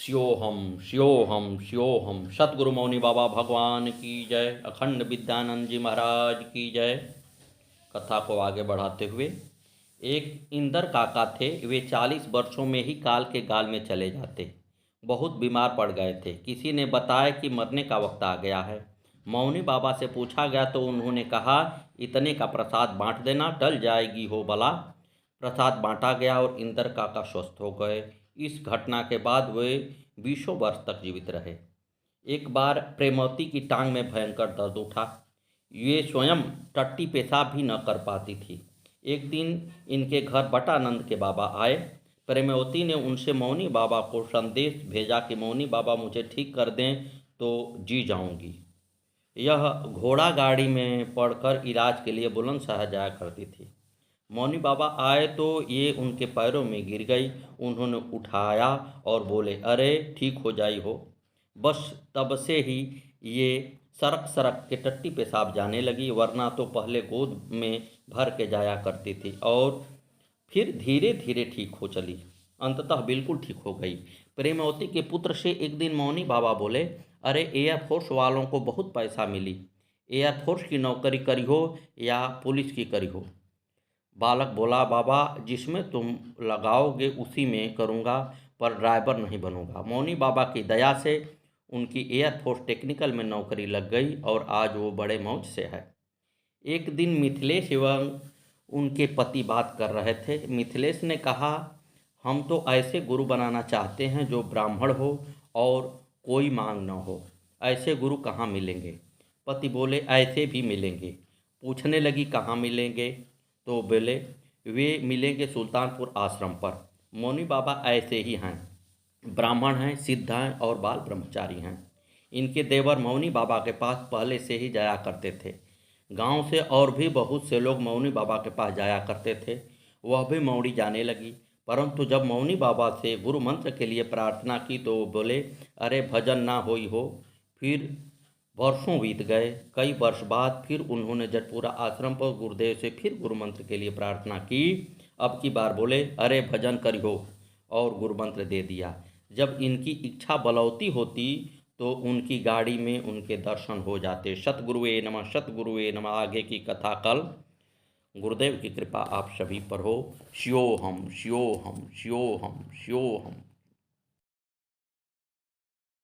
श्योहम श्योहम श्योहम। सतगुरु मौनी बाबा भगवान की जय। अखंड विद्यानंद जी महाराज की जय। कथा को आगे बढ़ाते हुए, एक इंदर काका थे। वे 40 वर्षों में ही काल के गाल में चले जाते। बहुत बीमार पड़ गए थे। किसी ने बताया कि मरने का वक्त आ गया है। मौनी बाबा से पूछा गया तो उन्होंने कहा, इतने का प्रसाद बांट देना, टल जाएगी हो बला। प्रसाद बांटा गया और इंदर काका स्वस्थ हो गए। इस घटना के बाद वे 20 वर्ष तक जीवित रहे। एक बार प्रेमवती की टांग में भयंकर दर्द उठा। ये स्वयं टट्टी पेशाब भी न कर पाती थी। एक दिन इनके घर बटानंद के बाबा आए। प्रेमवती ने उनसे मौनी बाबा को संदेश भेजा कि मौनी बाबा मुझे ठीक कर दें तो जी जाऊंगी। यह घोड़ा गाड़ी में पड़कर इलाज के लिए बुलंदशहर जाया करती थी। मौनी बाबा आए तो ये उनके पैरों में गिर गई। उन्होंने उठाया और बोले, अरे ठीक हो जाई हो। बस तब से ही ये सरक सरक के टट्टी पेशाब जाने लगी, वरना तो पहले गोद में भर के जाया करती थी और फिर धीरे धीरे ठीक हो चली। अंततः बिल्कुल ठीक हो गई। प्रेमवती के पुत्र से एक दिन मौनी बाबा बोले, अरे एयरफोर्स वालों को बहुत पैसा मिली। एयरफोर्स की नौकरी करी हो या पुलिस की करी हो? बालक बोला, बाबा जिसमें तुम लगाओगे उसी में करूँगा, पर ड्राइवर नहीं बनूंगा। मौनी बाबा की दया से उनकी एयरफोर्स टेक्निकल में नौकरी लग गई और आज वो बड़े मौज से है। एक दिन मिथिलेश एवं उनके पति बात कर रहे थे। मिथिलेश ने कहा, हम तो ऐसे गुरु बनाना चाहते हैं जो ब्राह्मण हो और कोई मांग न हो। ऐसे गुरु कहाँ मिलेंगे? पति बोले, ऐसे भी मिलेंगे। पूछने लगी, कहाँ मिलेंगे? तो बोले, वे मिलेंगे सुल्तानपुर आश्रम पर। मौनी बाबा ऐसे ही हैं, ब्राह्मण हैं, सिद्ध हैं और बाल ब्रह्मचारी हैं। इनके देवर मौनी बाबा के पास पहले से ही जाया करते थे। गांव से और भी बहुत से लोग मौनी बाबा के पास जाया करते थे। वह भी मौनी जाने लगी। परंतु जब मौनी बाबा से गुरु मंत्र के लिए प्रार्थना की तो वो बोले, अरे भजन ना होई हो। फिर वर्षों बीत गए। कई वर्ष बाद फिर उन्होंने जटपुरा आश्रम पर गुरुदेव से फिर गुरु मंत्र के लिए प्रार्थना की। अब की बार बोले, अरे भजन करियो, और गुरु मंत्र दे दिया। जब इनकी इच्छा बलौती होती तो उनकी गाड़ी में उनके दर्शन हो जाते। सतगुरुवे नमः, सतगुरुवे नमः। आगे की कथा कल। गुरुदेव की कृपा आप सभी पर हो। श्योहम श्योहम श्योहम श्योहम।